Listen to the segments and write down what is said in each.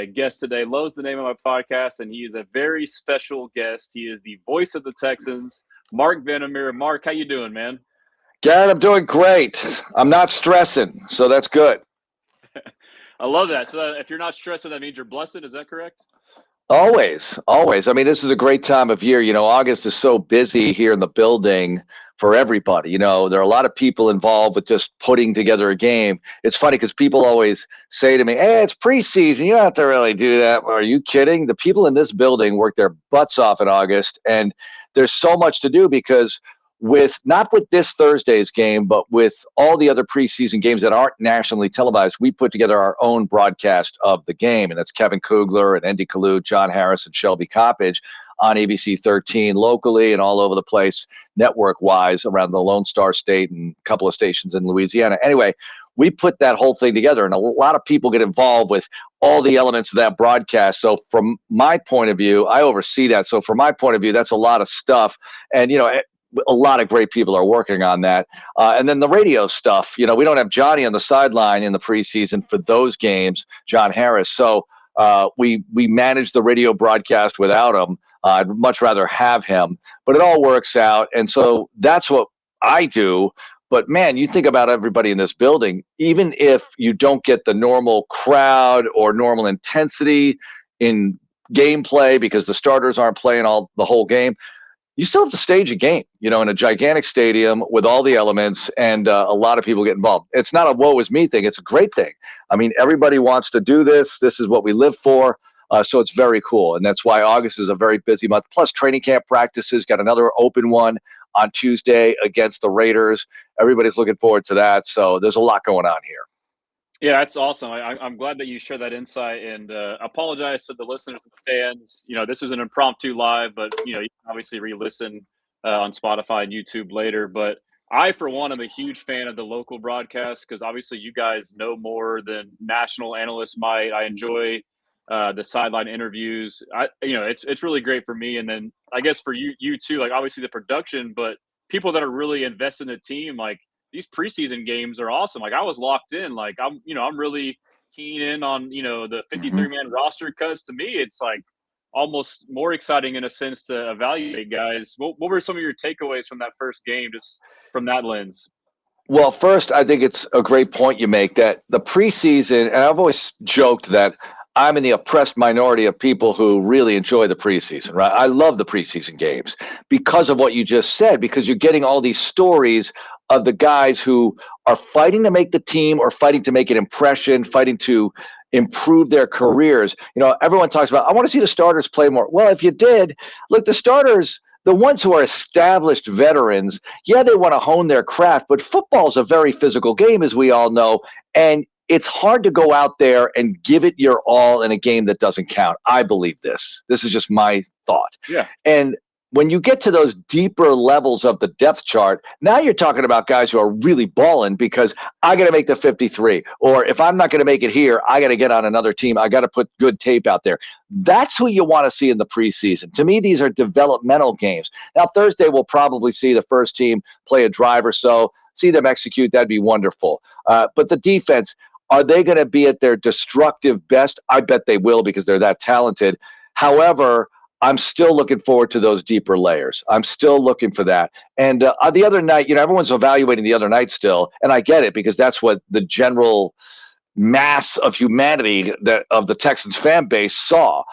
my guest today. Lowe's the name of my podcast, and he is a very special guest. He is the voice of the Texans, Marc Vandermeer. Marc, how you doing, man? Garrett, I'm doing great. I'm not stressing, so that's good. I love that. So if you're not stressing, that means you're blessed. Is that correct? Always, always. I mean, this is a great time of year. August is so busy here in the building for everybody. There are a lot of people involved with just putting together a game. It's funny because people always say to me, hey, it's preseason. You don't have to really do that. Are you kidding? The people in this building work their butts off in August, and there's so much to do because not with this Thursday's game, but with all the other preseason games that aren't nationally televised, we put together our own broadcast of the game. And that's Kevin Kugler and Andy Kalu, John Harris, and Shelby Coppage on ABC 13 locally and all over the place, network-wise, around the Lone Star State and a couple of stations in Louisiana. Anyway, we put that whole thing together, and a lot of people get involved with all the elements of that broadcast. So from my point of view, I oversee that. So from my point of view, that's a lot of stuff. And, a lot of great people are working on that. And then the radio stuff, we don't have Johnny on the sideline in the preseason for those games, John Harris. So we manage the radio broadcast without him. I'd much rather have him, but it all works out. And so that's what I do. But man, you think about everybody in this building, even if you don't get the normal crowd or normal intensity in gameplay because the starters aren't playing the whole game, you still have to stage a game, in a gigantic stadium with all the elements, and a lot of people get involved. It's not a woe is me thing. It's a great thing. I mean, everybody wants to do this. This is what we live for. So it's very cool. And that's why August is a very busy month. Plus training camp practices, got another open one on Tuesday against the Raiders. Everybody's looking forward to that. So there's a lot going on here. Yeah, that's awesome. I'm glad that you shared that insight, and apologize to the listeners and the fans. This is an impromptu live, but, you can obviously re-listen on Spotify and YouTube later. But I, for one, am a huge fan of the local broadcast because obviously you guys know more than national analysts might. I enjoy the sideline interviews. It's really great for me. And then I guess for you too, like obviously the production, but people that are really invested in the team, like, these preseason games are awesome. Like I was locked in. Like I'm really keen in on, the 53-man roster because to me it's like almost more exciting in a sense to evaluate guys. What were some of your takeaways from that first game, just from that lens? Well, first, I think it's a great point you make that the preseason, and I've always joked that I'm in the oppressed minority of people who really enjoy the preseason, right? I love the preseason games because of what you just said, because you're getting all these stories of the guys who are fighting to make the team or fighting to make an impression, fighting to improve their careers. Everyone talks about, I want to see the starters play more. Well, if you did, look, the starters, the ones who are established veterans, yeah, they want to hone their craft, but football is a very physical game, as we all know, and it's hard to go out there and give it your all in a game that doesn't count. I believe this. This is just my thought. Yeah. And when you get to those deeper levels of the depth chart, now you're talking about guys who are really balling because I got to make the 53. Or if I'm not going to make it here, I got to get on another team. I got to put good tape out there. That's who you want to see in the preseason. To me, these are developmental games. Now, Thursday, we'll probably see the first team play a drive or so, see them execute. That'd be wonderful. But the defense, are they going to be at their destructive best? I bet they will because they're that talented. However, I'm still looking forward to those deeper layers. I'm still looking for that. And the other night, everyone's evaluating the other night still, and I get it because that's what the general mass of humanity of the Texans fan base saw.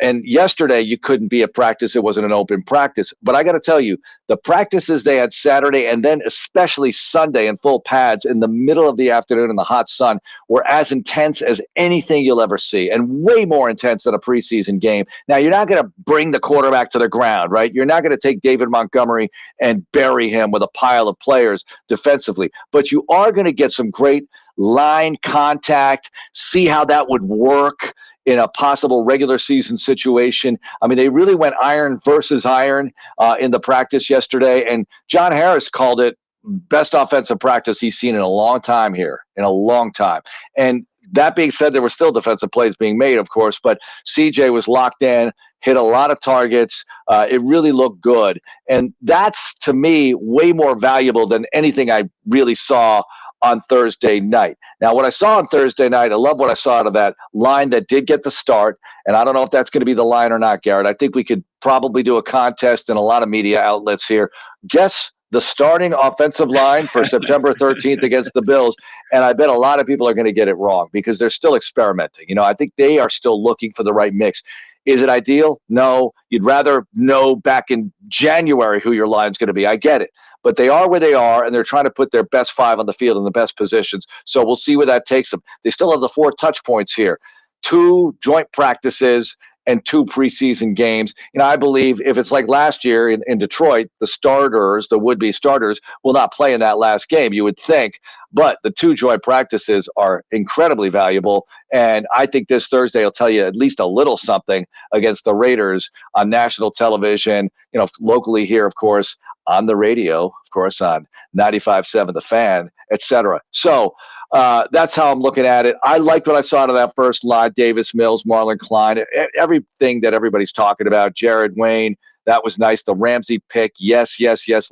And yesterday, you couldn't be at practice. It wasn't an open practice. But I got to tell you, the practices they had Saturday and then especially Sunday in full pads in the middle of the afternoon in the hot sun were as intense as anything you'll ever see and way more intense than a preseason game. Now, you're not going to bring the quarterback to the ground, right? You're not going to take David Montgomery and bury him with a pile of players defensively. But you are going to get some great line contact, see how that would work in a possible regular season situation. I mean, they really went iron versus iron in the practice yesterday, and John Harris called it best offensive practice he's seen in a long time here, in a long time. And that being said, there were still defensive plays being made, of course, but CJ was locked in, hit a lot of targets. It really looked good. And that's, to me, way more valuable than anything I really saw on Thursday night. Now, what I saw on Thursday night, I love what I saw out of that line that did get the start. And I don't know if that's going to be the line or not, Garrett. I think we could probably do a contest in a lot of media outlets here. Guess the starting offensive line for September 13th against the Bills. And I bet a lot of people are going to get it wrong because they're still experimenting. I think they are still looking for the right mix. Is it ideal? No. You'd rather know back in January who your line's going to be. I get it. But they are where they are, and they're trying to put their best five on the field in the best positions. So we'll see where that takes them. They still have the 4 touch points here, 2 joint practices and 2 preseason games. I believe if it's like last year in Detroit, the would-be starters, will not play in that last game, you would think. But the 2 joint practices are incredibly valuable. And I think this Thursday will tell you at least a little something against the Raiders on national television, locally here, of course, on the radio, of course, on 95.7 The Fan, etc. So that's how I'm looking at it. I liked what I saw out of that first line, Davis Mills, Marlon Klein, everything that everybody's talking about, Jared Wayne. That was nice. The Ramsey pick, yes.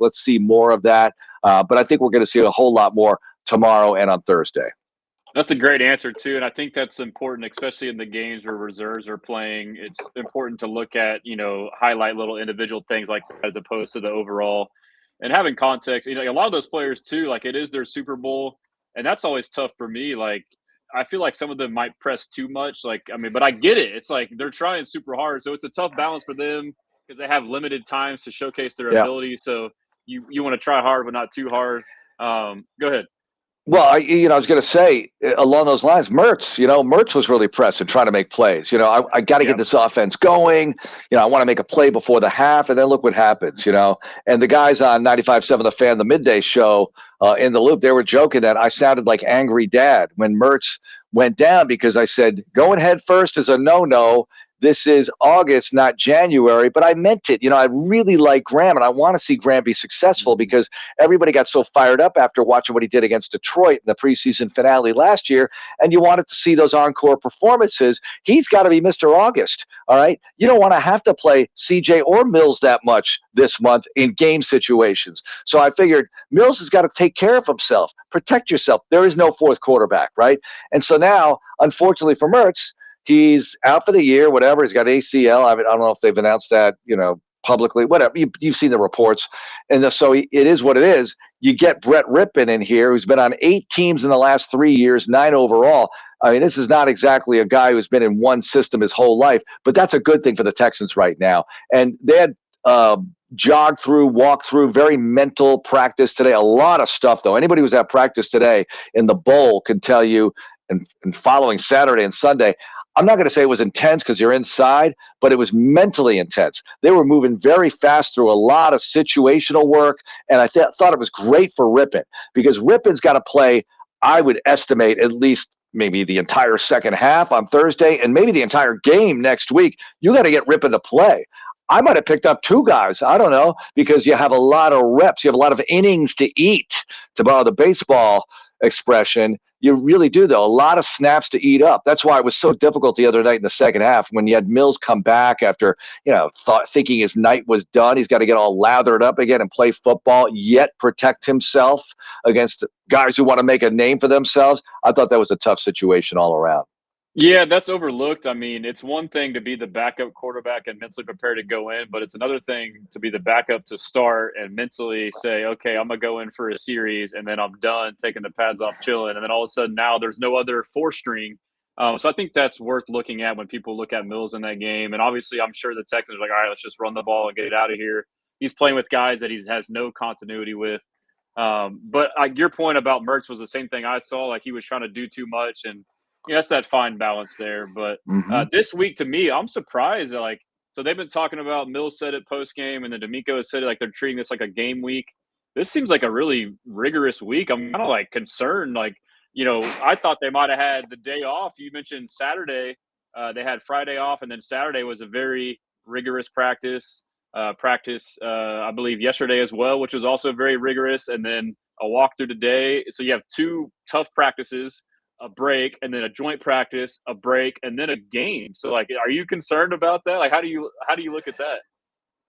Let's see more of that. But I think we're going to see a whole lot more tomorrow and on Thursday. That's a great answer, too. And I think that's important, especially in the games where reserves are playing. It's important to look at, highlight little individual things like that as opposed to the overall. And having context, a lot of those players, too, like it is their Super Bowl. And that's always tough for me. Like, I feel like some of them might press too much. But I get it. It's like they're trying super hard. So it's a tough balance for them because they have limited times to showcase their ability. So you want to try hard, but not too hard. Go ahead. Well, I was going to say along those lines, Mertz was really pressing, trying to make plays. I got to get this offense going. I want to make a play before the half, and then look what happens. And the guys on 95.7 The Fan, the midday show in the Loop, they were joking that I sounded like angry dad when Mertz went down because I said going head first is a no-no. This is August, not January, but I meant it. I really like Graham, and I want to see Graham be successful because everybody got so fired up after watching what he did against Detroit in the preseason finale last year, and you wanted to see those encore performances. He's got to be Mr. August, all right? You don't want to have to play CJ or Mills that much this month in game situations. So I figured Mills has got to take care of himself, protect yourself. There is no 4th quarterback, right? And so now, unfortunately for Mertz, he's out for the year, whatever. He's got ACL. I don't know if they've announced that, publicly, whatever. You've seen the reports. And so it is what it is. You get Brett Rippon in here, who's been on 8 teams in the last 3 years, 9 overall. I mean, this is not exactly a guy who's been in one system his whole life, but that's a good thing for the Texans right now. And they had walked through, very mental practice today. A lot of stuff, though. Anybody who's at practice today in the bowl can tell you, and following Saturday and Sunday, I'm not going to say it was intense because you're inside, but it was mentally intense. They were moving very fast through a lot of situational work, and I thought it was great for Rippon because Rippon's got to play, I would estimate, at least maybe the entire second half on Thursday and maybe the entire game next week. You got to get Rippon to play. I might have picked up 2 guys. I don't know, because you have a lot of reps. You have a lot of innings to eat, to borrow the baseball expression. You really do, though. A lot of snaps to eat up. That's why it was so difficult the other night in the second half when you had Mills come back after, thinking his night was done. He's got to get all lathered up again and play football, yet protect himself against guys who want to make a name for themselves. I thought that was a tough situation all around. Yeah, that's overlooked. I mean, it's one thing to be the backup quarterback and mentally prepared to go in, but it's another thing to be the backup to start and mentally say, okay, I'm going to go in for a series and then I'm done taking the pads off, chilling. And then all of a sudden now there's no other 4-string. So I think that's worth looking at when people look at Mills in that game. And obviously I'm sure the Texans are like, all right, let's just run the ball and get it out of here. He's playing with guys that he has no continuity with. But your point about Mertz was the same thing I saw. Like he was trying to do too much, and that's that fine balance there. But this week, to me, I'm surprised. So they've been talking about, Mills said it post game, and then D'Amico has said it like they're treating this like a game week. This seems like a really rigorous week. I'm kind of concerned. I thought they might have had the day off. You mentioned Saturday. They had Friday off, and then Saturday was a very rigorous practice. I believe yesterday as well, which was also very rigorous, and then a walkthrough today. So you have 2 tough practices, a break, and then a joint practice, a break, and then a game. So are you concerned about that? How do you look at that?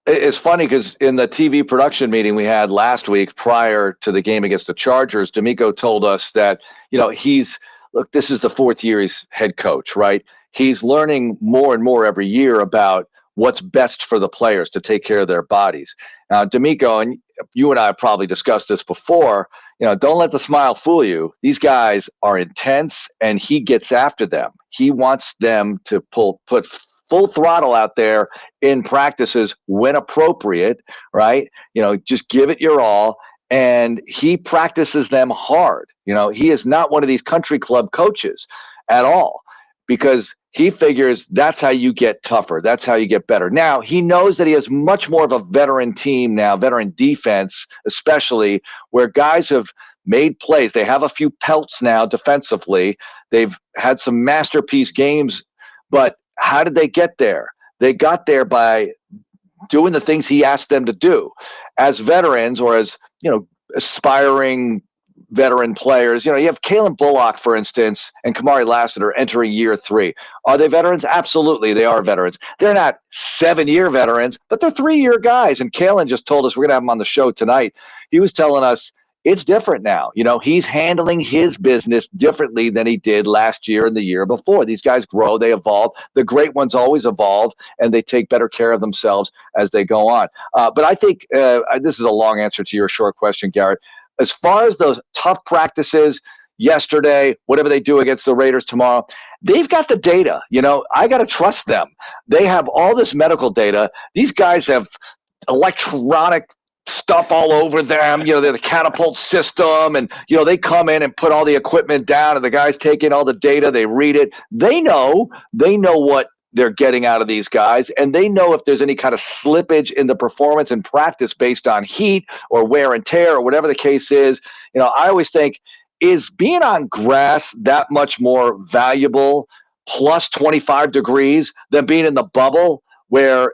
It's funny because in the TV production meeting we had last week prior to the game against the Chargers, D'Amico told us that, look, this is the fourth year he's head coach, right? He's learning more and more every year about what's best for the players to take care of their bodies. Now, D'Amico, and you and I have probably discussed this before, don't let the smile fool you. These guys are intense and he gets after them. He wants them to put full throttle out there in practices when appropriate, right? Just give it your all. And he practices them hard. He is not one of these country club coaches at all, because he figures that's how you get tougher. That's how you get better. Now, he knows that he has much more of a veteran team now, veteran defense, especially where guys have made plays. They have a few pelts now defensively. They've had some masterpiece games, but how did they get there? They got there by doing the things he asked them to do. As veterans, or as, aspiring veteran players, you have Kalen Bullock, for instance, and Kamari Lassiter entering year 3. Are they veterans? Absolutely, they are veterans. They're not 7-year veterans, but they're 3-year guys. And Kalen just told us, we're going to have him on the show tonight. He was telling us, it's different now. He's handling his business differently than he did last year and the year before. These guys grow, they evolve. The great ones always evolve, and they take better care of themselves as they go on. But I think this is a long answer to your short question, Garrett. As far as those tough practices yesterday, whatever they do against the Raiders tomorrow, they've got the data. I got to trust them. They have all this medical data. These guys have electronic stuff all over them. They're the catapult system, and they come in and put all the equipment down, and the guys take in all the data, they read it. They know what they're getting out of these guys, and they know if there's any kind of slippage in the performance in practice based on heat or wear and tear or whatever the case is. I always think, is being on grass that much more valuable plus 25 degrees than being in the bubble, where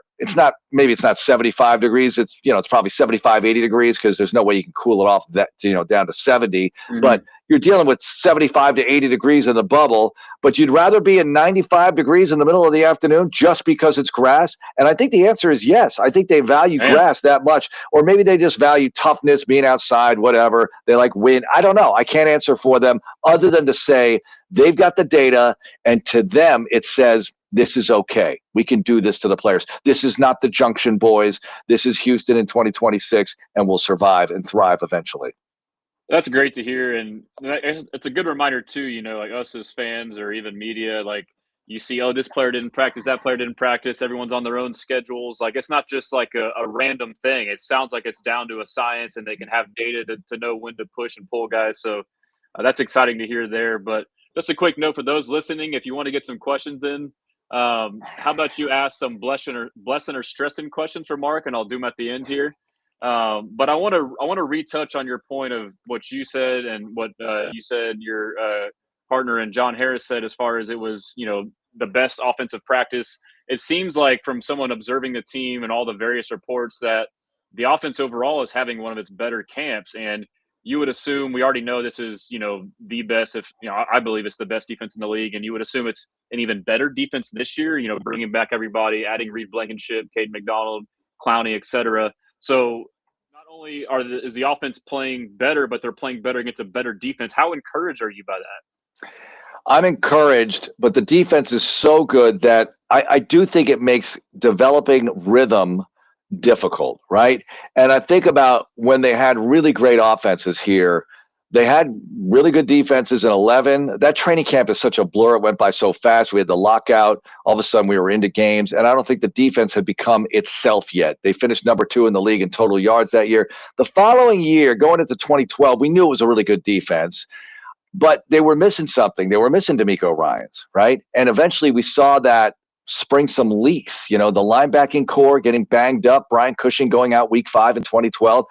maybe it's not 75 degrees. It's probably 75, 80 degrees, because there's no way you can cool it off that, down to 70. Mm-hmm. But you're dealing with 75 to 80 degrees in the bubble, but you'd rather be in 95 degrees in the middle of the afternoon just because it's grass. And I think the answer is yes. I think they value grass that much, or maybe they just value toughness, being outside, whatever. They like wind. I don't know. I can't answer for them other than to say they've got the data, and to them it says, this is okay. We can do this to the players. This is not the Junction Boys. This is Houston in 2026, and we'll survive and thrive eventually. That's great to hear. And it's a good reminder too, like us as fans or even media, like you see, oh, this player didn't practice, that player didn't practice. Everyone's on their own schedules. Like, it's not just like a random thing. It sounds like it's down to a science, and they can have data to know when to push and pull guys. So that's exciting to hear there. But just a quick note for those listening, if you want to get some questions in, how about you ask some blessing or stressing questions for Mark, and I'll do them at the end here. But I want to retouch on your point of what you said and what you said your partner and John Harris said, as far as it was, the best offensive practice. It seems like, from someone observing the team and all the various reports, that the offense overall is having one of its better camps. And you would assume, we already know this is, the best, I believe it's the best defense in the league. And you would assume it's an even better defense this year, bringing back everybody, adding Reed Blankenship, Caden McDonald, Clowney, et cetera. So not only is the offense playing better, but they're playing better against a better defense. How encouraged are you by that? I'm encouraged, but the defense is so good that I do think it makes developing rhythm difficult, right? And I think about when they had really great offenses here, they had really good defenses in 11. That training camp is such a blur. It went by so fast. We had the lockout. All of a sudden we were into games, and I don't think the defense had become itself yet. They finished number 2 in the league in total yards that year. The following year, going into 2012, we knew it was a really good defense, but they were missing something. They were missing D'Amico Ryans, right? And eventually we saw that spring some leaks, the linebacking core getting banged up, Brian Cushing going out week 5 in 2012.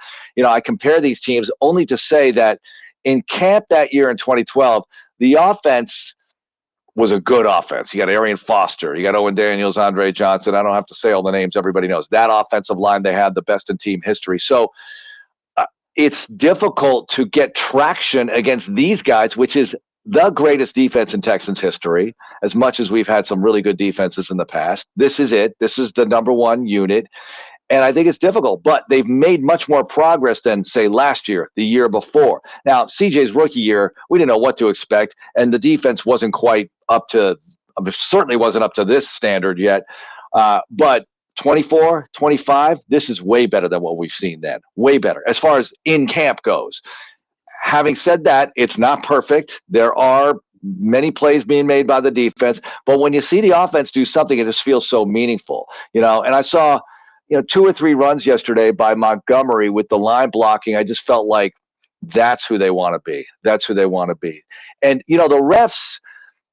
I compare these teams only to say that in camp that year in 2012, the offense was a good offense. You got Arian Foster, you got Owen Daniels, Andre Johnson. I don't have to say all the names. Everybody knows that offensive line. They had the best in team history. So it's difficult to get traction against these guys, which is the greatest defense in Texans history, as much as we've had some really good defenses in the past. This is it. This is the number one unit. And I think it's difficult, but they've made much more progress than, say, last year, the year before. Now, CJ's rookie year, we didn't know what to expect, and the defense wasn't quite up to, certainly wasn't up to this standard yet. But 24, 25, this is way better than what we've seen then. Way better as far as in camp goes. Having said that, it's not perfect. There are many plays being made by the defense, but when you see the offense do something, it just feels so meaningful, and I saw, 2 or 3 runs yesterday by Montgomery with the line blocking. I just felt like that's who they want to be. That's who they want to be. And, the refs,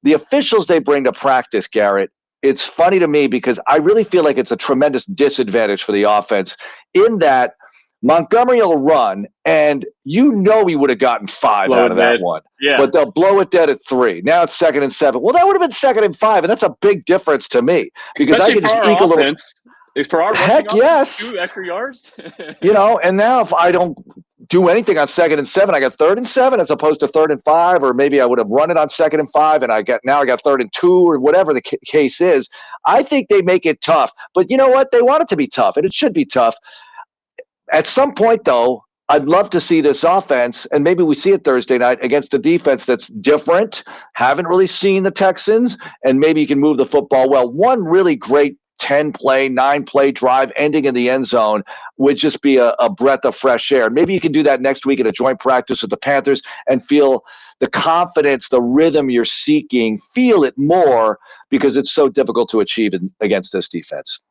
the officials they bring to practice, Garrett, it's funny to me because I really feel like it's a tremendous disadvantage for the offense in that Montgomery will run, and he would have gotten 5 out of that one. Yeah. But they'll blow it dead at 3. Now it's 2nd and 7. Well, that would have been 2nd and 5, and that's a big difference to me because especially I can just eke a little. For our heck yes, 2 extra yards. And now if I don't do anything on 2nd and 7, I got 3rd and 7 as opposed to 3rd and 5, or maybe I would have run it on 2nd and 5, and I got 3rd and 2, or whatever the case is. I think they make it tough, but you know what? They want it to be tough, and it should be tough. At some point, though, I'd love to see this offense, and maybe we see it Thursday night against a defense that's different. Haven't really seen the Texans, and maybe you can move the football well. One really great 10-play, 9-play drive ending in the end zone would just be a breath of fresh air. Maybe you can do that next week at a joint practice with the Panthers and feel the confidence, the rhythm you're seeking, feel it more because it's so difficult to achieve against this defense.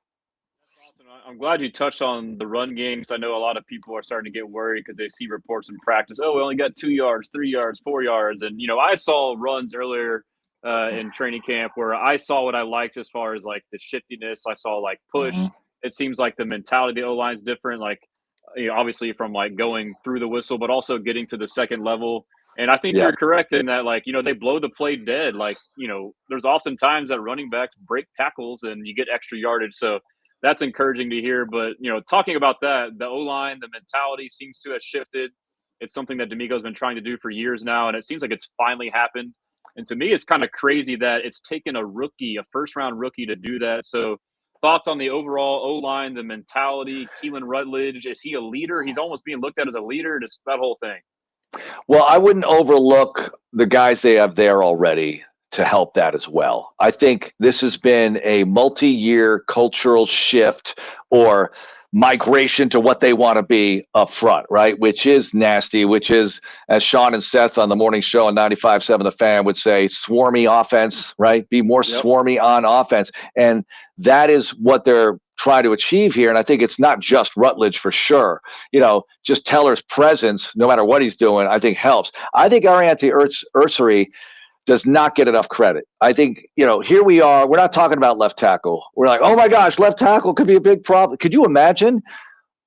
I'm glad you touched on the run game because I know a lot of people are starting to get worried because they see reports in practice. Oh, we only got 2 yards, 3 yards, 4 yards. And, I saw runs earlier in training camp where I saw what I liked as far as like the shiftiness. I saw like push. Mm-hmm. It seems like the mentality of the O-line is different. Like, obviously from like going through the whistle, but also getting to the second level. And I think you're correct in that, like, they blow the play dead. Like, there's often times that running backs break tackles and you get extra yardage. So that's encouraging to hear. But, talking about that, the O-line, the mentality seems to have shifted. It's something that D'Amico's been trying to do for years now, and it seems like it's finally happened. And to me, it's kind of crazy that it's taken a first-round rookie to do that. So thoughts on the overall O-line, the mentality, Keelan Rutledge, is he a leader? He's almost being looked at as a leader, just that whole thing. Well, I wouldn't overlook the guys they have there already to help that as well. I think this has been a multi-year cultural shift or migration to what they want to be up front, right? Which is nasty, which is, as Sean and Seth on the morning show on 95.7 The Fan would say, swarmy offense, right? Be more swarmy on offense. And that is what they're trying to achieve here. And I think it's not just Rutledge for sure. Just Teller's presence, no matter what he's doing, I think helps. I think Ariante Ursery does not get enough credit. I think, here we are. We're not talking about left tackle. We're like, oh my gosh, left tackle could be a big problem. Could you imagine?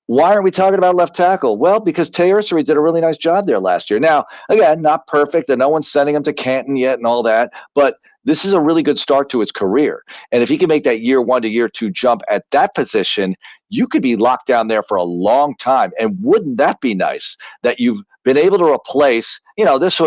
Why aren't we talking about left tackle? Well, because Tay Ursery did a really nice job there last year. Now, again, not perfect, and no one's sending him to Canton yet and all that, but this is a really good start to his career. And if he can make that year 1 to year 2 jump at that position, you could be locked down there for a long time. And wouldn't that be nice that you've been able to replace, this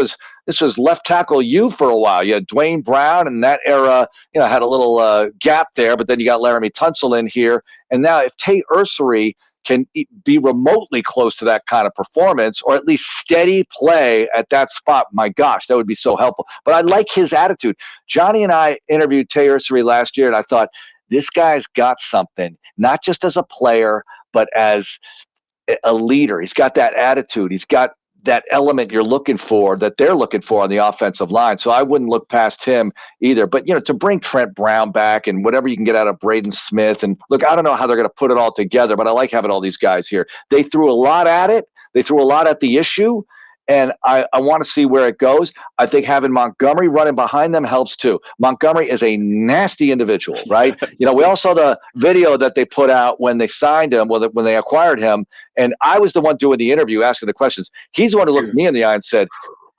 was left tackle you for a while. You had Dwayne Brown, and that era, had a little gap there, but then you got Laramie Tunsil in here. And now if Tay Ursery can be remotely close to that kind of performance, or at least steady play at that spot, my gosh, that would be so helpful. But I like his attitude. Johnny and I interviewed Tay Ursery last year, and I thought, this guy's got something, not just as a player, but as a leader. He's got that attitude. He's got that element you're looking for, that they're looking for on the offensive line. So I wouldn't look past him either. But, to bring Trent Brown back and whatever you can get out of Braden Smith. And look, I don't know how they're going to put it all together, but I like having all these guys here. They threw a lot at it. They threw a lot at the issue. And I want to see where it goes. I think having Montgomery running behind them helps too. Montgomery is a nasty individual, right? We all saw the video that they put out when they signed him, when they acquired him. And I was the one doing the interview, asking the questions. He's the one who looked me in the eye and said,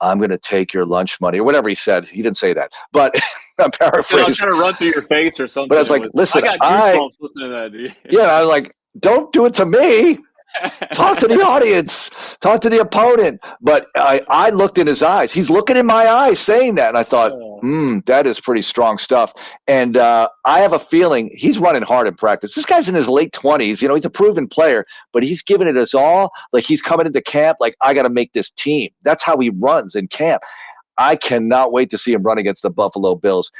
I'm going to take your lunch money, or whatever he said. He didn't say that, but I'm paraphrasing. I'm trying to run through your face or something. But I was like, listen, I got goosebumps listening to that, dude. Yeah, I was like, don't do it to me. Talk to the audience. Talk to the opponent. But I looked in his eyes. He's looking in my eyes saying that. And I thought, that is pretty strong stuff. And I have a feeling he's running hard in practice. This guy's in his late 20s. You know, he's a proven player, but he's giving it his all. Like, he's coming into camp like, I got to make this team. That's how he runs in camp. I cannot wait to see him run against the Buffalo Bills.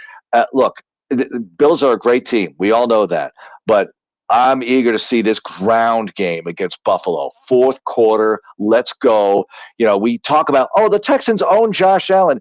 Look, the Bills are a great team. We all know that. But I'm eager to see this ground game against Buffalo. Fourth quarter, let's go. You know, we talk about, the Texans own Josh Allen.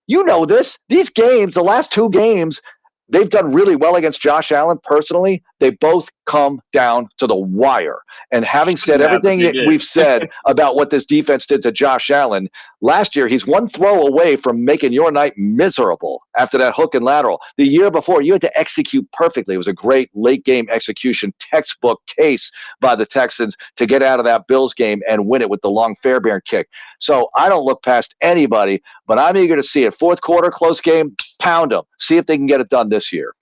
You know this. These games, the last two games, they've done really well against Josh Allen personally. They both come down to the wire. And having said everything we've said about what this defense did to Josh Allen, last year he's one throw away from making your night miserable after that hook and lateral. The year before, you had to execute perfectly. It was a great late-game execution, textbook case by the Texans to get out of that Bills game and win it with the long Fairbairn kick. So I don't look past anybody, but I'm eager to see it. Fourth quarter, close game, pound them. See if they can get it done this year.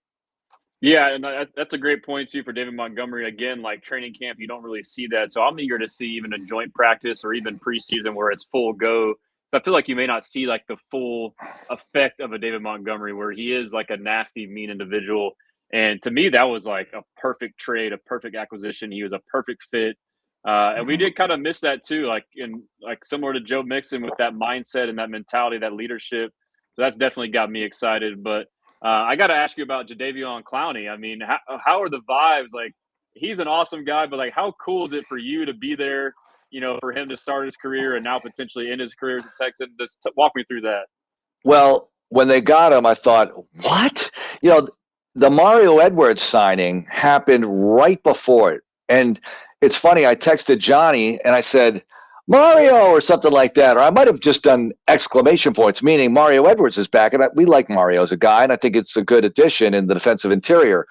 Yeah, and that's a great point, too, for David Montgomery. Again, like training camp, you don't really see that. So I'm eager to see even a joint practice or even preseason where it's full go. So I feel like you may not see like the full effect of a David Montgomery where he is like a nasty, mean individual. And to me, that was like a perfect trade, a perfect acquisition. He was a perfect fit. And we did kind of miss that, too, like similar to Joe Mixon with that mindset and that mentality, that leadership. So that's definitely got me excited. But I got to ask you about Jadeveon Clowney. I mean, how are the vibes? Like, he's an awesome guy, but like, how cool is it for you to be there? You know, for him to start his career and now potentially end his career as a Texan. Just walk me through that. Well, when they got him, I thought, what? You know, the Mario Edwards signing happened right before it, and it's funny. I texted Johnny and I said, Mario or something like that. Or I might have just done exclamation points, meaning Mario Edwards is back. And we like Mario as a guy, and I think it's a good addition in the defensive interior.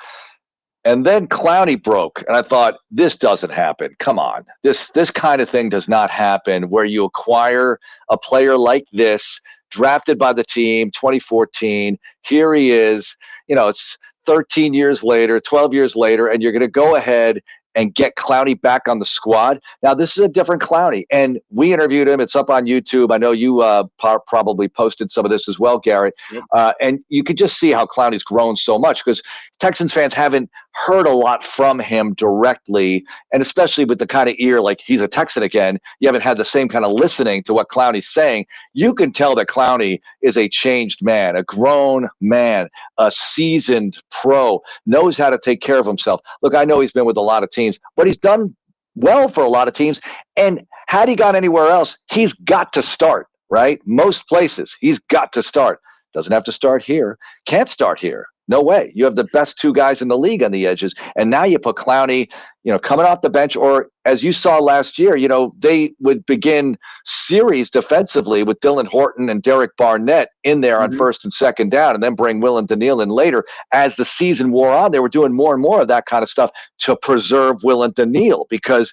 And then Clowney broke, and I thought, this doesn't happen. Come on. This kind of thing does not happen where you acquire a player like this, drafted by the team, 2014. Here he is. You know, it's 13 years later, 12 years later, and you're going to go ahead and get Clowney back on the squad. Now, this is a different Clowney, and we interviewed him. It's up on YouTube. I know you probably posted some of this as well, Garrett. Yep. And you could just see how Clowney's grown so much because Texans fans haven't heard a lot from him directly, and especially with the kind of ear, like he's a Texan again, you haven't had the same kind of listening to what Clowney's saying. You can tell that Clowney is a changed man, a grown man, a seasoned pro, knows how to take care of himself. Look, I know he's been with a lot of teams, but he's done well for a lot of teams. And had he gone anywhere else, he's got to start, right? Most places, he's got to start. Doesn't have to start here. Can't start here. No way. You have the best two guys in the league on the edges. And now you put Clowney, you know, coming off the bench, or as you saw last year, you know, they would begin series defensively with Dylan Horton and Derek Barnett in there on first and second down, and then bring Will and Daniil in later. As the season wore on, they were doing more and more of that kind of stuff to preserve Will and Daniil because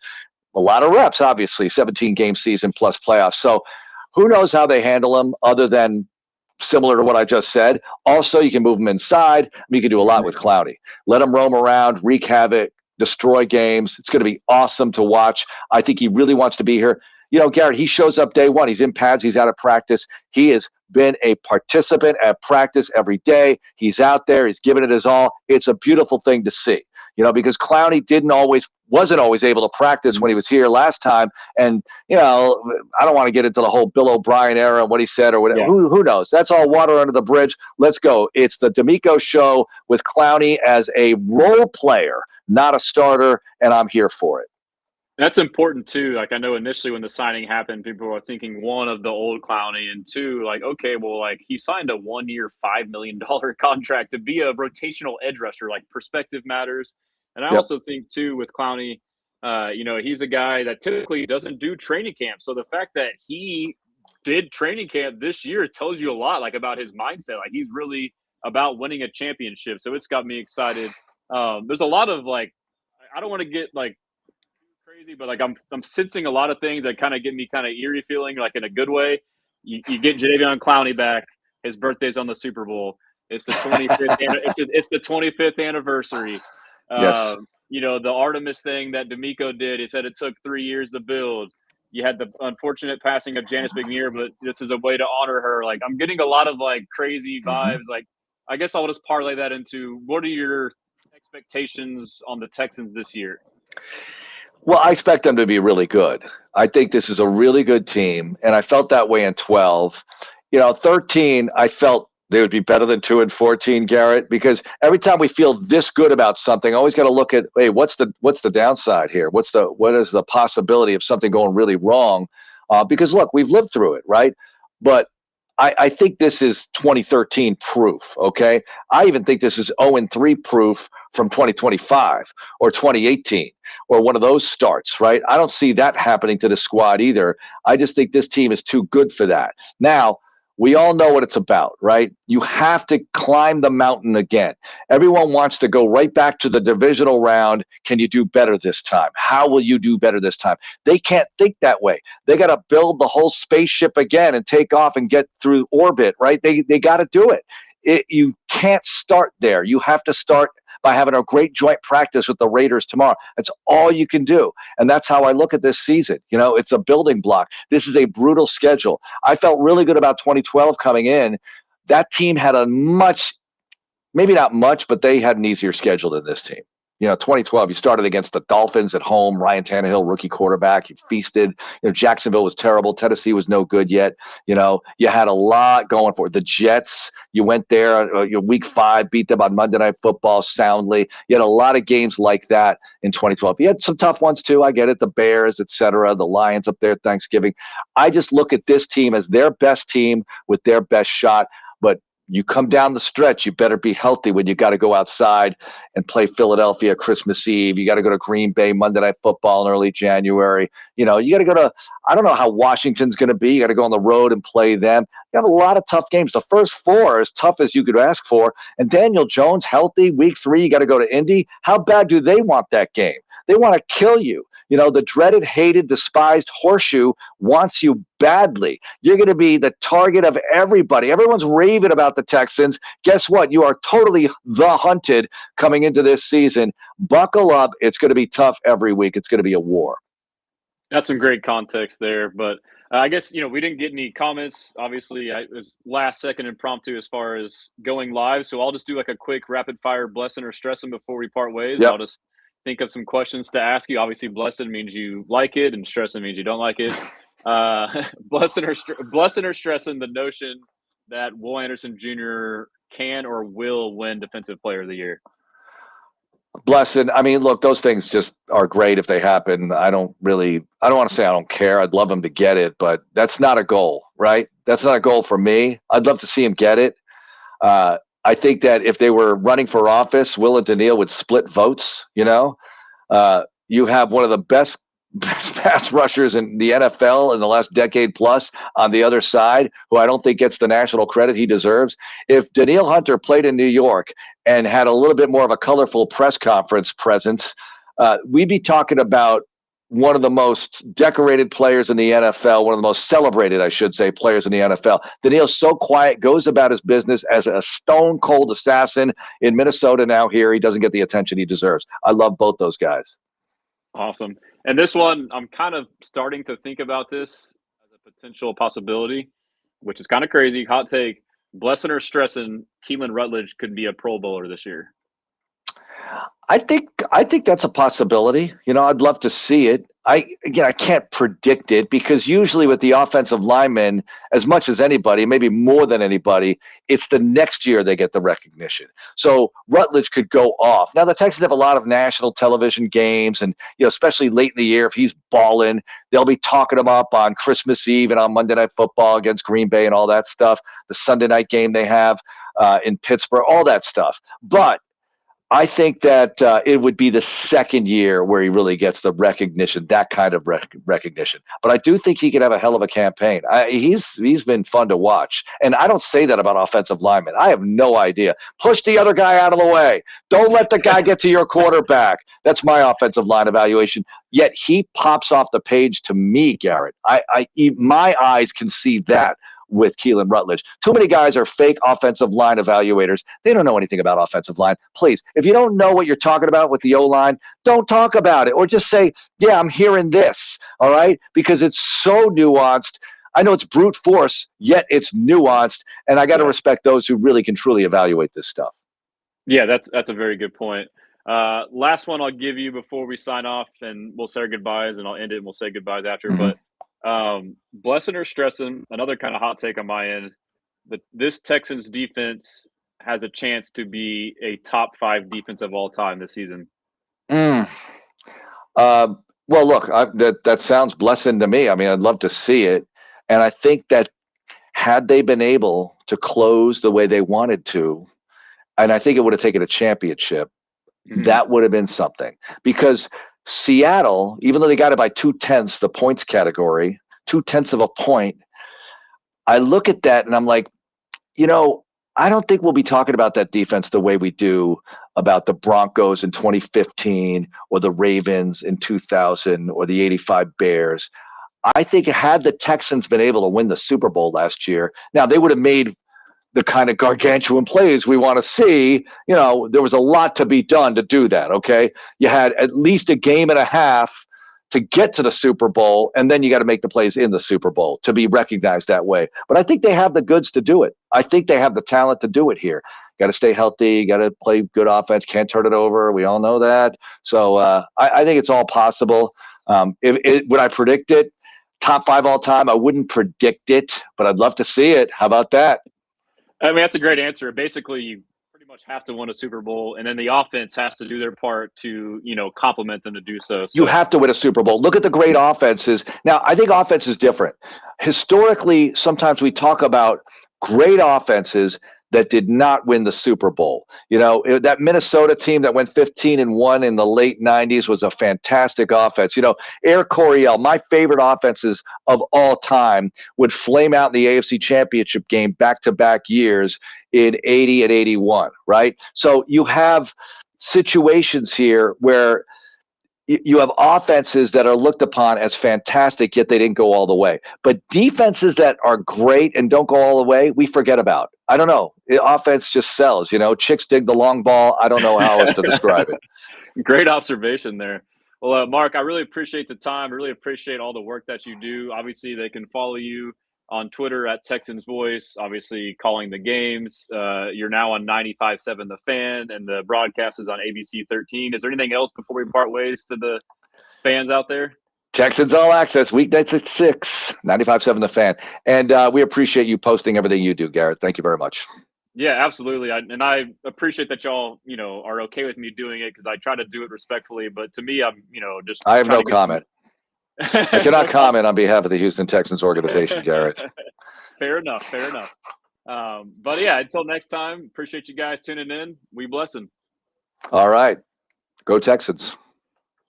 a lot of reps, obviously, 17-game season plus playoffs. So who knows how they handle them other than similar to what I just said. Also, you can move them inside. You can do a lot with Clowney. Let him roam around, wreak havoc, destroy games. It's going to be awesome to watch. I think he really wants to be here. You know, Garrett, he shows up day one. He's in pads. He's out of practice. He has been a participant at practice every day. He's out there. He's giving it his all. It's a beautiful thing to see, you know, because Clowney wasn't always able to practice when he was here last time. And, you know, I don't want to get into the whole Bill O'Brien era and what he said or whatever. Yeah. Who knows? That's all water under the bridge. Let's go. It's the D'Amico Show with Clowney as a role player, not a starter, and I'm here for it. That's important, too. Like, I know initially when the signing happened, people were thinking, one, of the old Clowney, and two, like, okay, well, like, he signed a 1-year, $5 million contract to be a rotational edge rusher. Like, perspective matters. And I also think, too, with Clowney, you know, he's a guy that typically doesn't do training camp. So the fact that he did training camp this year tells you a lot, like, about his mindset. Like, he's really about winning a championship. So it's got me excited. There's a lot of, like, I don't want to get, like, crazy, but, like, I'm sensing a lot of things that kind of get me kind of eerie feeling, like, in a good way. You get Jadeveon Clowney back. His birthday's on the Super Bowl. It's the 25th. It's the 25th anniversary. Yes. the Artemis thing that D'Amico did. He said it took 3 years to build. You had the unfortunate passing of Janice McNear, but this is a way to honor her. Like, I'm getting a lot of like crazy vibes. Like, I guess I'll just parlay that into, what are your expectations on the Texans this year? Well, I expect them to be really good. I think this is a really good team, and I felt that way in 12. 13, I felt they would be better than 2 and 14, Garrett, because every time we feel this good about something, I always got to look at, hey, what's the downside here? What is the possibility of something going really wrong? Because look, we've lived through it, right? But I think this is 2013 proof, okay? I even think this is 0-3 proof from 2025 or 2018 or one of those starts, right? I don't see that happening to the squad either. I just think this team is too good for that. Now, we all know what it's about, right? You have to climb the mountain again. Everyone wants to go right back to the divisional round. Can you do better this time? How will you do better this time? They can't think that way. They got to build the whole spaceship again and take off and get through orbit, right? They got to do it. You can't start there. You have to start by having a great joint practice with the Raiders tomorrow. That's all you can do. And that's how I look at this season. It's a building block. This is a brutal schedule. I felt really good about 2012 coming in. That team had maybe not much, but they had an easier schedule than this team. 2012, you started against the Dolphins at home. Ryan Tannehill, rookie quarterback. You feasted. Jacksonville was terrible. Tennessee was no good yet. You had a lot going for it. The Jets, you went there, week 5, beat them on Monday Night Football soundly. You had a lot of games like that in 2012. You had some tough ones too. I get it. The Bears, et cetera. The Lions up there Thanksgiving. I just look at this team as their best team with their best shot. But you come down the stretch, you better be healthy when you got to go outside and play Philadelphia Christmas Eve. You got to go to Green Bay Monday Night Football in early January. You got to go to, I don't know how Washington's going to be. You got to go on the road and play them. You got a lot of tough games. The first 4 are as tough as you could ask for. And Daniel Jones healthy, week 3, you got to go to Indy. How bad do they want that game? They want to kill you. The dreaded, hated, despised horseshoe wants you badly. You're going to be the target of everybody. Everyone's raving about the Texans. Guess what? You are totally the hunted coming into this season. Buckle up. It's going to be tough every week. It's going to be a war. That's some great context there. But I guess, we didn't get any comments. Obviously, it was last second impromptu as far as going live. So I'll just do like a quick rapid fire blessing or stressing before we part ways. Yep. I'll just think of some questions to ask you. Obviously, blessing means you like it, and stressing means you don't like it. Blessing or stressing the notion that Will Anderson Jr. can or will win Defensive Player of the Year. Blessing. I mean, look, those things just are great if they happen. I don't want to say I don't care. I'd love him to get it, but that's not a goal, right? That's not a goal for me. I'd love to see him get it. I think that if they were running for office, Will and Daniil would split votes. You have one of the best pass rushers in the NFL in the last decade plus on the other side, who I don't think gets the national credit he deserves. If Daniil Hunter played in New York and had a little bit more of a colorful press conference presence, we'd be talking about one of the most decorated players in the NFL, one of the most celebrated, I should say, players in the NFL. Daniil's so quiet, goes about his business as a stone-cold assassin in Minnesota now here. He doesn't get the attention he deserves. I love both those guys. Awesome. And this one, I'm kind of starting to think about this as a potential possibility, which is kind of crazy. Hot take. Blessing or stressing, Keelan Rutledge could be a Pro Bowler this year. I think that's a possibility. I'd love to see it. I can't predict it because usually with the offensive linemen, as much as anybody, maybe more than anybody, it's the next year they get the recognition. So Rutledge could go off. Now the Texans have a lot of national television games, and especially late in the year, if he's balling, they'll be talking him up on Christmas Eve and on Monday Night Football against Green Bay and all that stuff. The Sunday night game they have in Pittsburgh, all that stuff. But I think that it would be the second year where he really gets the recognition, that kind of recognition. But I do think he could have a hell of a campaign. He's been fun to watch. And I don't say that about offensive linemen. I have no idea. Push the other guy out of the way. Don't let the guy get to your quarterback. That's my offensive line evaluation. Yet he pops off the page to me, Garrett. My eyes can see that with Keelan Rutledge. Too many guys are fake offensive line evaluators. They don't know anything about offensive line. Please, if you don't know what you're talking about with the O-line, don't talk about it, or just say, yeah, I'm hearing this, all right? Because it's so nuanced. I know it's brute force, yet it's nuanced, and I got to respect those who really can truly evaluate this stuff. Yeah, that's a very good point. Last one I'll give you before we sign off, and we'll say our goodbyes, and I'll end it, and we'll say goodbyes after. Mm-hmm. But blessing or stressing, another kind of hot take on my end, that this Texans defense has a chance to be a top 5 defense of all time this season. Well, look, that sounds blessing to me. I mean, I'd love to see it. And I think that had they been able to close the way they wanted to, and I think it would have taken a championship, that would have been something. Because Seattle, even though they got it by 0.2, the points category, 0.2 of a point, I look at that and I'm like, I don't think we'll be talking about that defense the way we do about the Broncos in 2015 or the Ravens in 2000 or the 85 Bears. I think had the Texans been able to win the Super Bowl last year, now they would have made the kind of gargantuan plays we want to see. There was a lot to be done to do that, okay? You had at least a game and a half to get to the Super Bowl, and then you got to make the plays in the Super Bowl to be recognized that way. But I think they have the goods to do it. I think they have the talent to do it here. Got to stay healthy, got to play good offense, can't turn it over. We all know that. So I think it's all possible. Would I predict it? Top 5 all time? I wouldn't predict it, but I'd love to see it. How about that? I mean, that's a great answer. Basically, you pretty much have to win a Super Bowl, and then the offense has to do their part to, complement them to do so. You have to win a Super Bowl. Look at the great offenses. Now, I think offense is different. Historically, sometimes we talk about great offenses that did not win the Super Bowl. That Minnesota team that went 15-1 in the late 90s was a fantastic offense. Air Coryell, my favorite offenses of all time, would flame out in the AFC Championship game back-to-back years in 80 and 81, right? So you have situations here where you have offenses that are looked upon as fantastic, yet they didn't go all the way. But defenses that are great and don't go all the way, we forget about. I don't know. Offense just sells. Chicks dig the long ball. I don't know how else to describe it. Great observation there. Well, Mark, I really appreciate the time. I really appreciate all the work that you do. Obviously, they can follow you on Twitter at Texans Voice, obviously calling the games. You're now on 95.7 The Fan, and the broadcast is on ABC 13. Is there anything else before we part ways to the fans out there? Texans All Access, weeknights at 6, 95.7 The Fan. And we appreciate you posting everything you do, Garrett. Thank you very much. Yeah, absolutely. I appreciate that y'all, are okay with me doing it, because I try to do it respectfully. But to me, I'm, just I have no comment. I cannot comment on behalf of the Houston Texans organization, Garrett. Fair enough. But yeah, until next time, appreciate you guys tuning in. We bless them. All right. Go Texans.